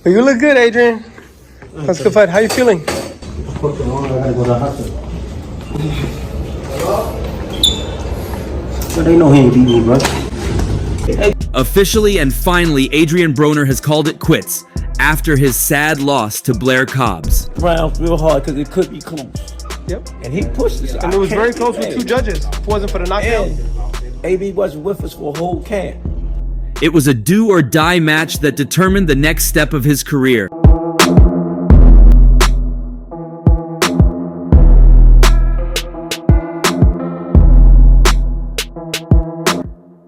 You look good, Adrien. That's a good fight. How you feeling? They know he ain't beat me, bro. Officially and finally, Adrien Broner has called it quits after his sad loss to Blair Cobbs. Rounds real hard because it could be close. Yep. And he pushed us. And it was very close with two judges. If it wasn't for the knockout. And AB wasn't with us for a whole camp. It was a do-or-die match that determined the next step of his career.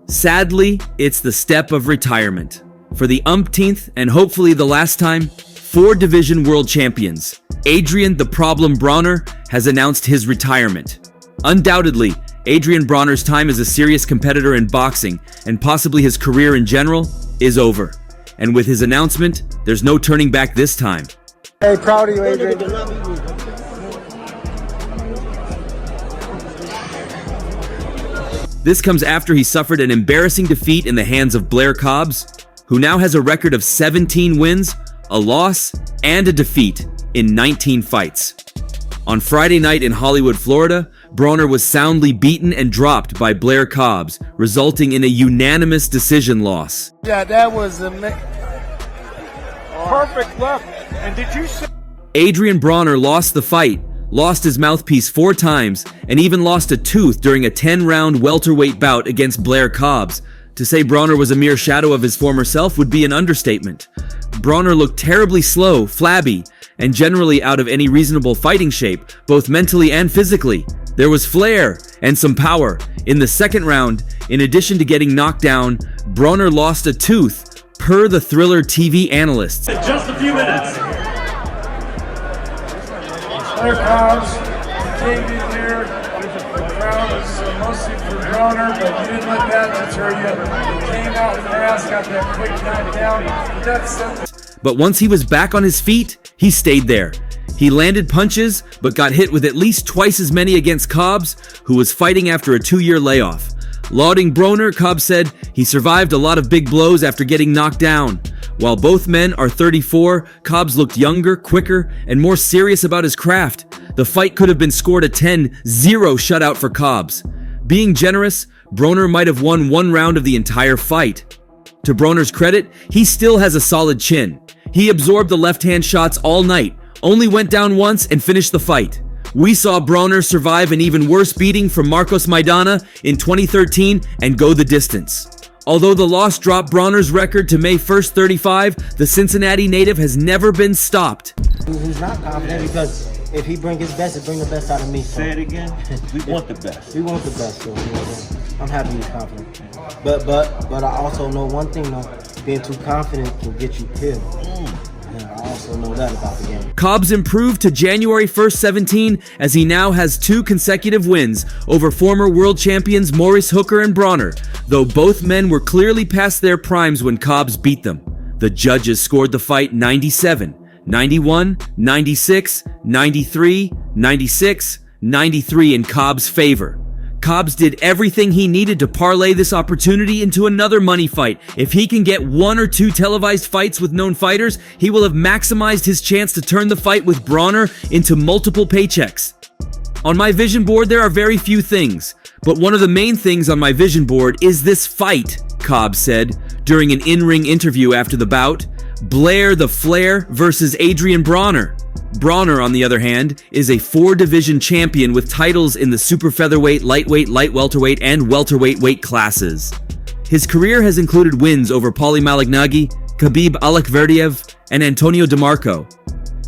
Sadly, it's the step of retirement. For the umpteenth and hopefully the last time, 4-division world champions, Adrien "The Problem" Broner has announced his retirement. Undoubtedly, Adrien Broner's time as a serious competitor in boxing, and possibly his career in general, is over. And with his announcement, there's no turning back this time. Hey, proud of you, Adrien. This comes after he suffered an embarrassing defeat in the hands of Blair Cobbs, who now has a record of 17 wins, a loss, and a defeat in 19 fights. On Friday night in Hollywood, Florida, Broner was soundly beaten and dropped by Blair Cobbs, resulting in a unanimous decision loss. Yeah, that was a perfect left. And did you say Adrien Broner lost the fight, lost his mouthpiece 4 times, and even lost a tooth during a 10-round welterweight bout against Blair Cobbs. To say Broner was a mere shadow of his former self would be an understatement. Broner looked terribly slow, flabby, and generally out of any reasonable fighting shape, both mentally and physically. There was flair and some power. In the second round, in addition to getting knocked down, Broner lost a tooth, per the Thriller TV analysts. In just a few minutes. Blair Cobbs came in here. The crowd was mostly for Broner, but you didn't let that deter you. You came out fast, got that quick knockdown. But once he was back on his feet, he stayed there. He landed punches, but got hit with at least twice as many against Cobbs, who was fighting after a 2-year layoff. Lauding Broner, Cobbs said he survived a lot of big blows after getting knocked down. While both men are 34, Cobbs looked younger, quicker, and more serious about his craft. The fight could have been scored a 10-0 shutout for Cobbs. Being generous, Broner might have won 1 round of the entire fight. To Broner's credit, he still has a solid chin. He absorbed the left-hand shots all night, only went down once and finished the fight. We saw Broner survive an even worse beating from Marcos Maidana in 2013 and go the distance. Although the loss dropped Broner's record to May 1st, 35, the Cincinnati native has never been stopped. He's not confident because if he bring his best, it bring the best out of me. So. Say it again. We want the best. We want the best, so I'm happy he's confident. But I also know one thing though, being too confident can get you killed. Yeah, I also know that about the game. Cobbs improved to January 1st, 17, as he now has 2 consecutive wins over former world champions Maurice Hooker and Broner, though both men were clearly past their primes when Cobbs beat them. The judges scored the fight 97, 91, 96, 93, 96, 93 in Cobbs' favor. Cobbs did everything he needed to parlay this opportunity into another money fight. If he can get 1 or 2 televised fights with known fighters, he will have maximized his chance to turn the fight with Broner into multiple paychecks. On my vision board, there are very few things, but one of the main things on my vision board is this fight, Cobbs said during an in-ring interview after the bout. Blair the Flair versus Adrien Broner. Broner, on the other hand, is a 4-division champion with titles in the super featherweight, lightweight, light welterweight, and welterweight weight classes. His career has included wins over Paulie Malignaggi, Khabib Alekverdiev, and Antonio DeMarco.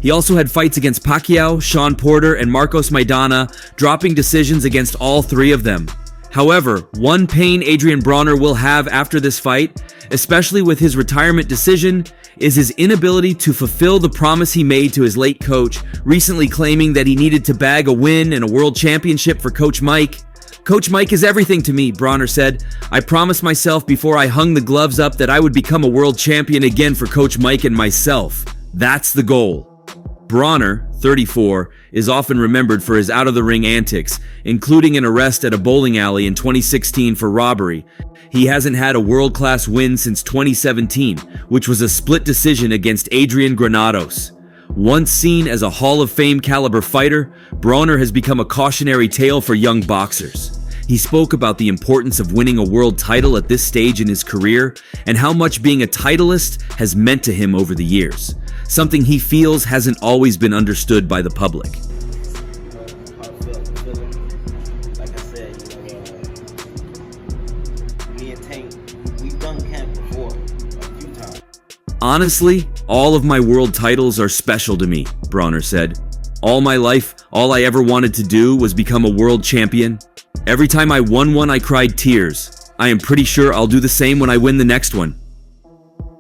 He also had fights against Pacquiao, Sean Porter, and Marcos Maidana, dropping decisions against all 3 of them. However, one pain Adrien Broner will have after this fight, especially with his retirement decision, is his inability to fulfill the promise he made to his late coach, recently claiming that he needed to bag a win and a world championship for Coach Mike. "Coach Mike is everything to me," Broner said. "I promised myself before I hung the gloves up that I would become a world champion again for Coach Mike and myself. That's the goal." Broner, 34, is often remembered for his out-of-the-ring antics, including an arrest at a bowling alley in 2016 for robbery. he hasn't had a world-class win since 2017, which was a split decision against Adrien Granados. Once seen as a Hall of Fame caliber fighter, Broner has become a cautionary tale for young boxers. He spoke about the importance of winning a world title at this stage in his career and how much being a titleist has meant to him over the years, something he feels hasn't always been understood by the public. Like I said, me and Tank, we've done camp before a few times. Honestly, all of my world titles are special to me, Broner said. All my life, all I ever wanted to do was become a world champion. Every time I won one, I cried tears. I am pretty sure I'll do the same when I win the next one.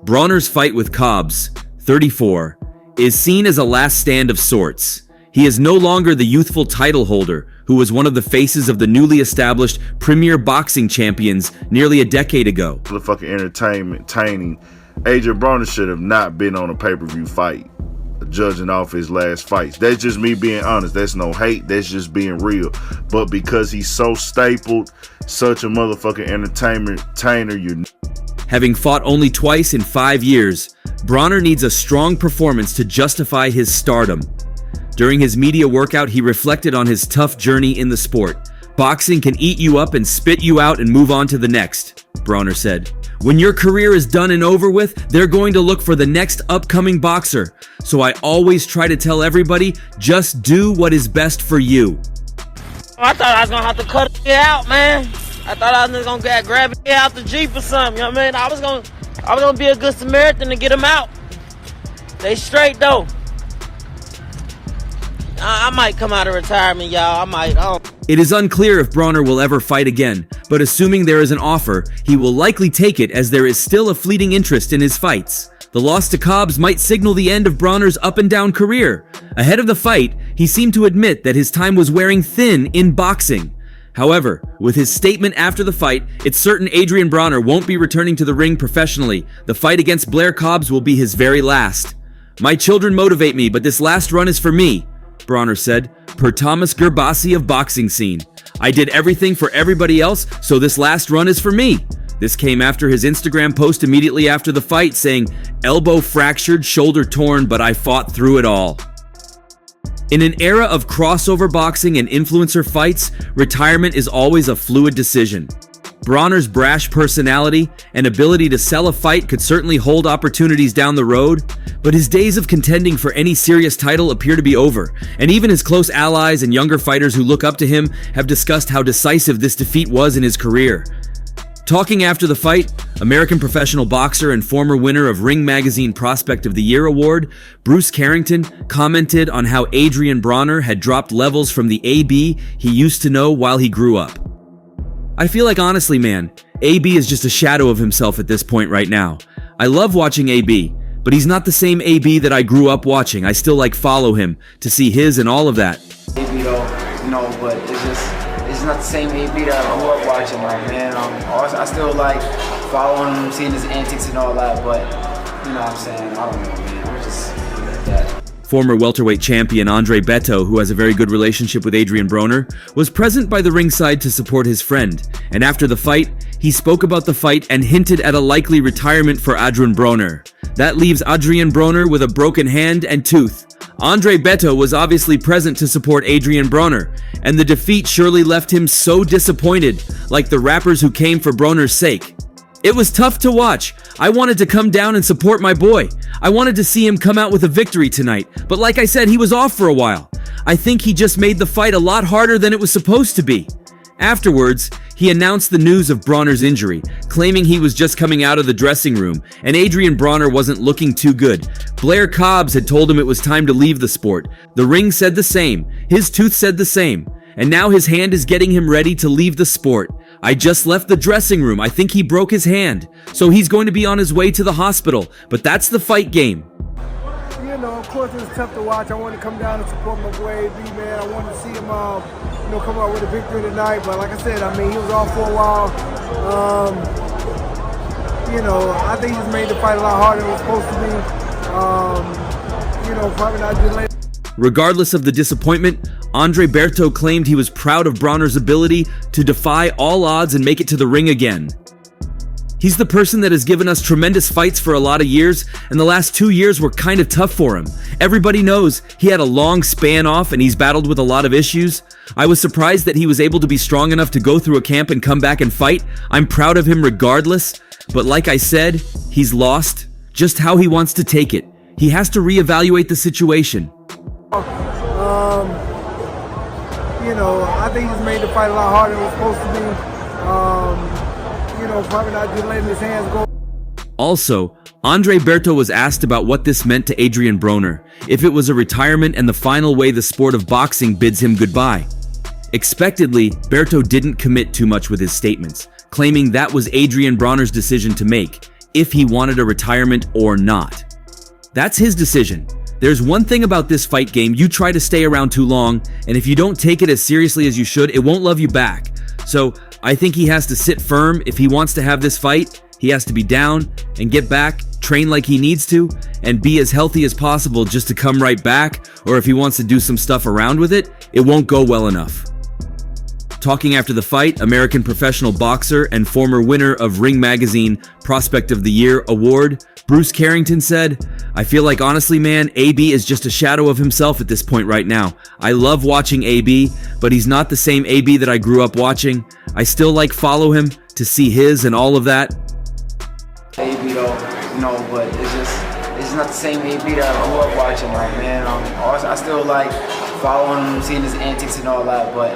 Broner's fight with Cobbs, 34, is seen as a last stand of sorts. He is no longer the youthful title holder who was one of the faces of the newly established Premier Boxing Champions nearly a decade ago. Motherfucking entertaining. Adrien Broner should have not been on a pay-per-view fight, judging off his last fights. That's just me being honest. That's no hate. That's just being real. But because he's so stapled, such a motherfucking entertainer, Having fought only twice in 5 years, Broner needs a strong performance to justify his stardom. During his media workout, he reflected on his tough journey in the sport. Boxing can eat you up and spit you out and move on to the next, Broner said. When your career is done and over with, they're going to look for the next upcoming boxer. So I always try to tell everybody, just do what is best for you. I thought I was gonna have to cut it out, man. I thought I was just gonna grab it out the Jeep or something, you know what I mean? I was gonna be a good Samaritan to get them out. They straight though. I might come out of retirement, y'all. I might. It is unclear if Broner will ever fight again, but assuming there is an offer, he will likely take it as there is still a fleeting interest in his fights. The loss to Cobbs might signal the end of Broner's up-and-down career. Ahead of the fight, he seemed to admit that his time was wearing thin in boxing. However, with his statement after the fight, it's certain Adrien Broner won't be returning to the ring professionally. The fight against Blair Cobbs will be his very last. My children motivate me, but this last run is for me, Broner said, per Thomas Gerbasi of Boxing Scene. I did everything for everybody else, so this last run is for me. This came after his Instagram post immediately after the fight saying, elbow fractured, shoulder torn, but I fought through it all. In an era of crossover boxing and influencer fights, retirement is always a fluid decision. Broner's brash personality and ability to sell a fight could certainly hold opportunities down the road, but his days of contending for any serious title appear to be over, and even his close allies and younger fighters who look up to him have discussed how decisive this defeat was in his career. Talking after the fight, American professional boxer and former winner of Ring Magazine Prospect of the Year award, Bruce Carrington, commented on how Adrien Broner had dropped levels from the AB he used to know while he grew up. I feel like honestly, man, AB is just a shadow of himself at this point right now. I love watching AB, but he's not the same AB that I grew up watching. I still follow him to see his and all of that. AB though, but it's not the same AB that I grew up watching, man. I still following him, seeing his antics and all that, but you know what I'm saying, I don't know, man. I'm just like that. Former welterweight champion Andre Beto, who has a very good relationship with Adrien Broner, was present by the ringside to support his friend, and after the fight, he spoke about the fight and hinted at a likely retirement for Adrien Broner. That leaves Adrien Broner with a broken hand and tooth. Andre Beto was obviously present to support Adrien Broner, and the defeat surely left him so disappointed, like the rappers who came for Broner's sake. It was tough to watch. I wanted to come down and support my boy. I wanted to see him come out with a victory tonight, but like I said, he was off for a while. I think he just made the fight a lot harder than it was supposed to be. Afterwards, he announced the news of Broner's injury, claiming he was just coming out of the dressing room, and Adrien Broner wasn't looking too good. Blair Cobbs had told him it was time to leave the sport. The ring said the same. His tooth said the same. And now his hand is getting him ready to leave the sport. I just left the dressing room. I think he broke his hand. So he's going to be on his way to the hospital. But that's the fight game. You know, of course, it was tough to watch. I wanted to come down and support my boy AB, man. I wanted to see him, come out with a victory tonight. But like I said, he was off for a while. I think he just made the fight a lot harder than it was supposed to be. Probably not just late. Regardless of the disappointment, Andre Berto claimed he was proud of Broner's ability to defy all odds and make it to the ring again. He's the person that has given us tremendous fights for a lot of years, and the last 2 years were kind of tough for him. Everybody knows he had a long span off and he's battled with a lot of issues. I was surprised that he was able to be strong enough to go through a camp and come back and fight. I'm proud of him regardless, but like I said, he's lost. Just how he wants to take it. He has to reevaluate the situation. I think he's made the fight a lot harder than it was supposed to be. Probably not just letting his hands go. Also, Andre Berto was asked about what this meant to Adrien Broner, if it was a retirement and the final way the sport of boxing bids him goodbye. Expectedly, Berto didn't commit too much with his statements, claiming that was Adrien Broner's decision to make, if he wanted a retirement or not. That's his decision. There's one thing about this fight game: you try to stay around too long, and if you don't take it as seriously as you should, it won't love you back. So I think he has to sit firm. If he wants to have this fight, he has to be down and get back, train like he needs to, and be as healthy as possible just to come right back, or if he wants to do some stuff around with it, it won't go well enough. Talking after the fight, American professional boxer and former winner of Ring Magazine Prospect of the Year award, Bruce Carrington said, "I feel like honestly, man, AB is just a shadow of himself at this point right now. I love watching AB, but he's not the same AB that I grew up watching. I still follow him to see his and all of that." AB though, but it's not the same AB that I grew up watching. I still following him, seeing his antics and all that, but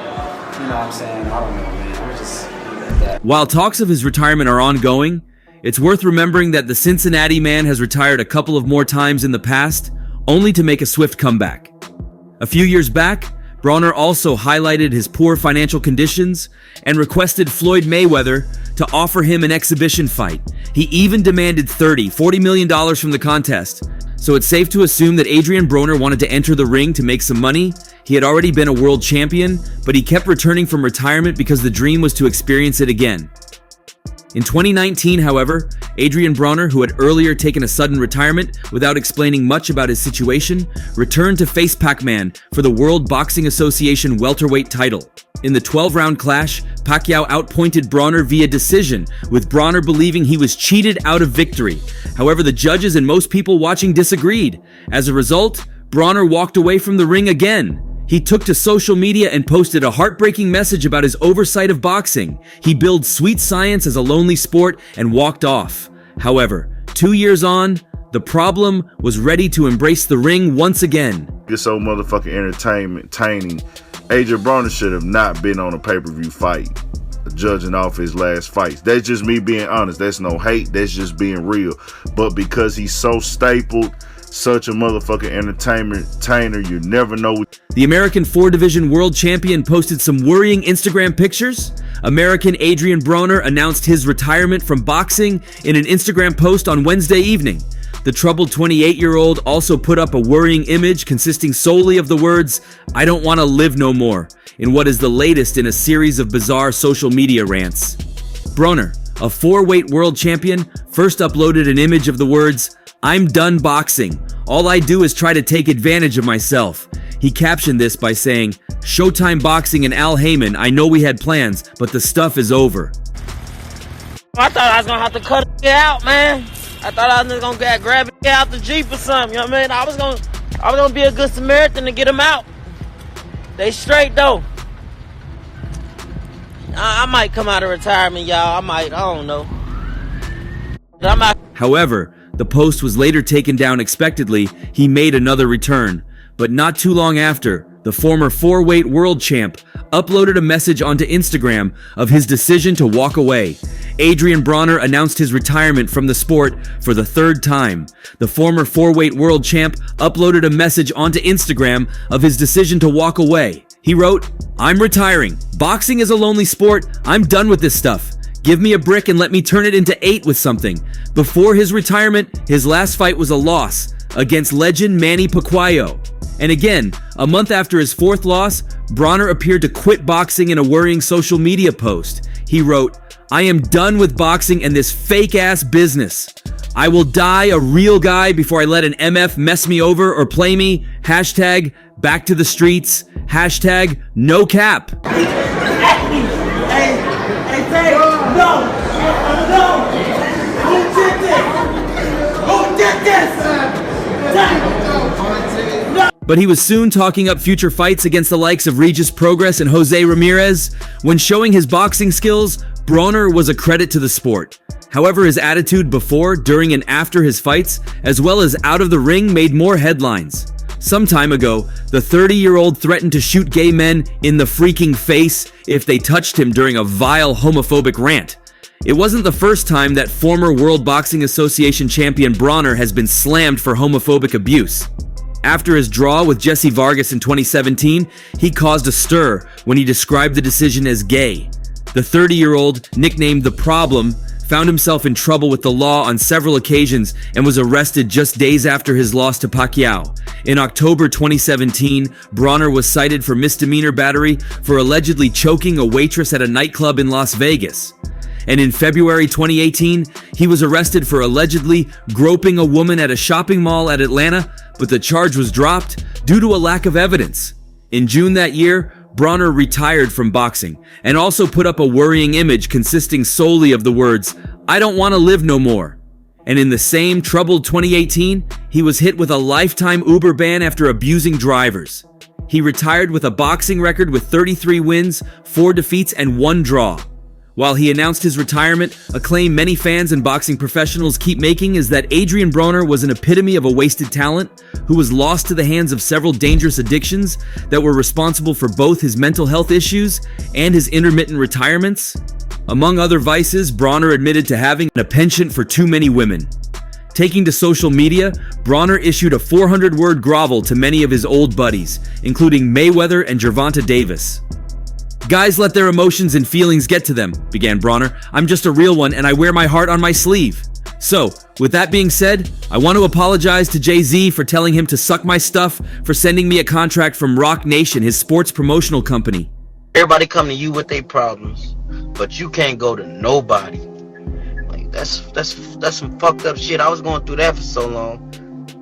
you know what I'm saying? I don't know, man. I'm just like that. While talks of his retirement are ongoing, it's worth remembering that the Cincinnati man has retired a couple of more times in the past, only to make a swift comeback. A few years back, Broner also highlighted his poor financial conditions and requested Floyd Mayweather to offer him an exhibition fight. He even demanded $40 million from the contest. So it's safe to assume that Adrien Broner wanted to enter the ring to make some money. He had already been a world champion, but he kept returning from retirement because the dream was to experience it again. In 2019, however, Adrien Broner, who had earlier taken a sudden retirement without explaining much about his situation, returned to face Pac-Man for the World Boxing Association welterweight title. In the 12-round clash, Pacquiao outpointed Broner via decision, with Broner believing he was cheated out of victory. However, the judges and most people watching disagreed. As a result, Broner walked away from the ring again. He took to social media and posted a heartbreaking message about his oversight of boxing. He billed sweet science as a lonely sport and walked off. However, 2 years on, the problem was ready to embrace the ring once again. It's so motherfucking entertaining. Adrien Broner should have not been on a pay-per-view fight, judging off his last fights. That's just me being honest. That's no hate. That's just being real. But because he's so stapled, such a motherfucking entertainer, you never know. The American 4-division world champion posted some worrying Instagram pictures. American Adrien Broner announced his retirement from boxing in an Instagram post on Wednesday evening. The troubled 28-year-old also put up a worrying image consisting solely of the words, "I don't want to live no more," in what is the latest in a series of bizarre social media rants. Broner, a 4-weight world champion, first uploaded an image of the words, "I'm done boxing. All I do is try to take advantage of myself." He captioned this by saying, "Showtime Boxing and Al Heyman, I know we had plans, but the stuff is over." I thought I was gonna have to cut it out, man. I thought I was just gonna grab it out the Jeep or something, you know what I mean? I was gonna be a good Samaritan to get him out. They straight though. I might come out of retirement, y'all. I don't know. But I'm out. However, the post was later taken down expectedly. He made another return. But not too long after, the former 4-weight world champ uploaded a message onto Instagram of his decision to walk away. Adrien Broner announced his retirement from the sport for the 3rd time. The former 4-weight world champ uploaded a message onto Instagram of his decision to walk away. He wrote, "I'm retiring. Boxing is a lonely sport. I'm done with this stuff. Give me a brick and let me turn it into 8 with something." Before his retirement, his last fight was a loss against legend Manny Pacquiao. And again, a month after his 4th loss, Broner appeared to quit boxing in a worrying social media post. He wrote, "I am done with boxing and this fake-ass business. I will die a real guy before I let an MF mess me over or play me. Hashtag back to the streets. Hashtag no cap." Hey, no! But he was soon talking up future fights against the likes of Regis Progress and Jose Ramirez. When showing his boxing skills, Broner was a credit to the sport. However, his attitude before, during, and after his fights, as well as out of the ring, made more headlines. Some time ago, the 30-year-old threatened to shoot gay men in the freaking face if they touched him during a vile homophobic rant. It wasn't the first time that former World Boxing Association champion Broner has been slammed for homophobic abuse. After his draw with Jesse Vargas in 2017, he caused a stir when he described the decision as gay. The 30-year-old, nicknamed The Problem, found himself in trouble with the law on several occasions and was arrested just days after his loss to Pacquiao. In October 2017, Broner was cited for misdemeanor battery for allegedly choking a waitress at a nightclub in Las Vegas. And in February 2018, he was arrested for allegedly groping a woman at a shopping mall at Atlanta, but the charge was dropped due to a lack of evidence. In June that year, Broner retired from boxing and also put up a worrying image consisting solely of the words, "I don't want to live no more." And in the same troubled 2018, he was hit with a lifetime Uber ban after abusing drivers. He retired with a boxing record with 33 wins, 4 defeats, and 1 draw. While he announced his retirement, a claim many fans and boxing professionals keep making is that Adrien Broner was an epitome of a wasted talent who was lost to the hands of several dangerous addictions that were responsible for both his mental health issues and his intermittent retirements. Among other vices, Broner admitted to having a penchant for too many women. Taking to social media, Broner issued a 400-word grovel to many of his old buddies, including Mayweather and Gervonta Davis. "Guys let their emotions and feelings get to them," began Broner. "I'm just a real one and I wear my heart on my sleeve." So, with that being said, I want to apologize to Jay-Z for telling him to suck my stuff for sending me a contract from Rock Nation, his sports promotional company. Everybody come to you with their problems, but you can't go to nobody. Like that's some fucked up shit. I was going through that for so long.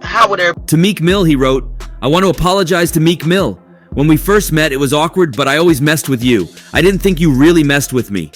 How would everybody? To Meek Mill, he wrote, "I want to apologize to Meek Mill. When we first met, it was awkward, but I always messed with you. I didn't think you really messed with me.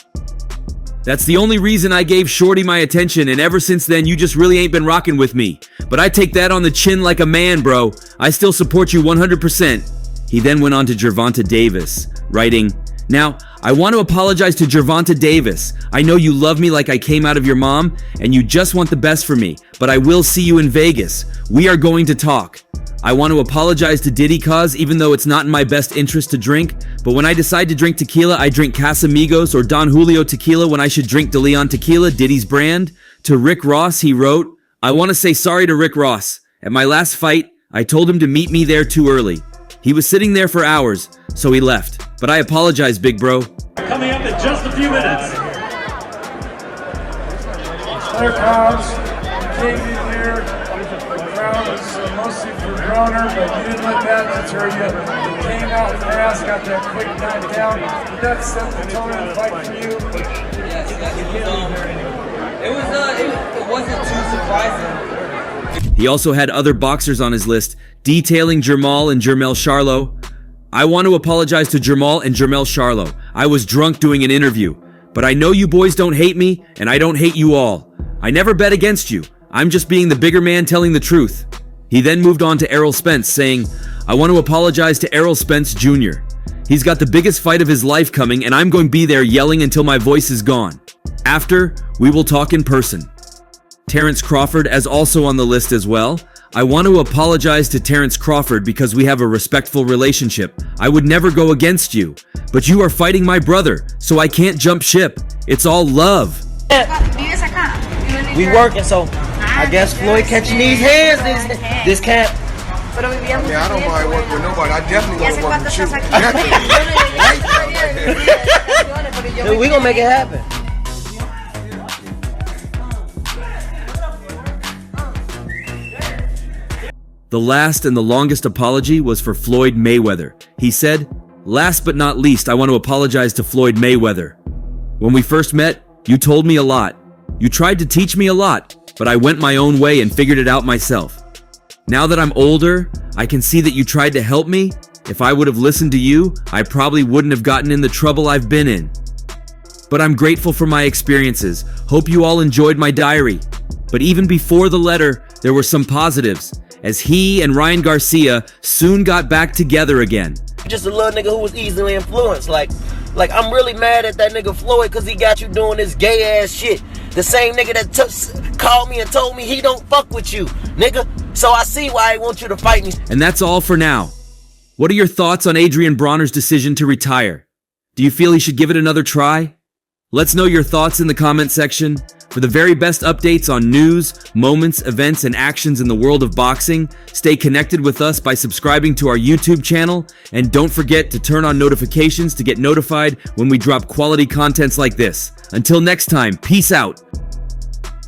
That's the only reason I gave Shorty my attention, and ever since then, you just really ain't been rocking with me. But I take that on the chin like a man, bro. I still support you 100%. He then went on to Gervonta Davis, writing, "Now, I want to apologize to Gervonta Davis. I know you love me like I came out of your mom, and you just want the best for me, but I will see you in Vegas. We are going to talk. I want to apologize to Diddy cause even though it's not in my best interest to drink, but when I decide to drink tequila, I drink Casamigos or Don Julio tequila when I should drink De Leon tequila, Diddy's brand." To Rick Ross, he wrote, "I want to say sorry to Rick Ross. At my last fight, I told him to meet me there too early. He was sitting there for hours, so he left. But I apologize, big bro." Coming up in just a few minutes. Blair Cobbs came in here. The crowd was mostly for Broner, but you didn't let that deter you. You came out fast, got that quick knockdown. Did that set the tone of the fight for you? Yes, it wasn't too surprising. He also had other boxers on his list, detailing Jermall and Jermell Charlo. "I want to apologize to Jermall and Jermell Charlo. I was drunk doing an interview. But I know you boys don't hate me, and I don't hate you all. I never bet against you. I'm just being the bigger man telling the truth." He then moved on to Errol Spence, saying, "I want to apologize to Errol Spence Jr. He's got the biggest fight of his life coming, and I'm going to be there yelling until my voice is gone. After, we will talk in person." Terrence Crawford is also on the list as well. "I want to apologize to Terrence Crawford because we have a respectful relationship. I would never go against you. But you are fighting my brother, so I can't jump ship. It's all love." We working, so I guess Floyd catching these hands. This cat. Yeah, I don't mind working with nobody. I definitely want to work with you. Dude, we gonna make it happen. The last and the longest apology was for Floyd Mayweather. He said, "Last but not least, I want to apologize to Floyd Mayweather. When we first met, you told me a lot. You tried to teach me a lot, but I went my own way and figured it out myself. Now that I'm older, I can see that you tried to help me. If I would have listened to you, I probably wouldn't have gotten in the trouble I've been in. But I'm grateful for my experiences. Hope you all enjoyed my diary. But even before the letter, there were some positives. as he and Ryan Garcia soon got back together again. Just a little nigga who was easily influenced. Like I'm really mad at that nigga Floyd because he got you doing this gay ass shit. The same nigga that called me and told me he don't fuck with you, nigga. So I see why he wants you to fight me. And that's all for now. What are your thoughts on Adrien Broner's decision to retire? Do you feel he should give it another try? Let's know your thoughts in the comment section. For the very best updates on news, moments, events, and actions in the world of boxing, stay connected with us by subscribing to our YouTube channel, and don't forget to turn on notifications to get notified when we drop quality contents like this. Until next time, peace out.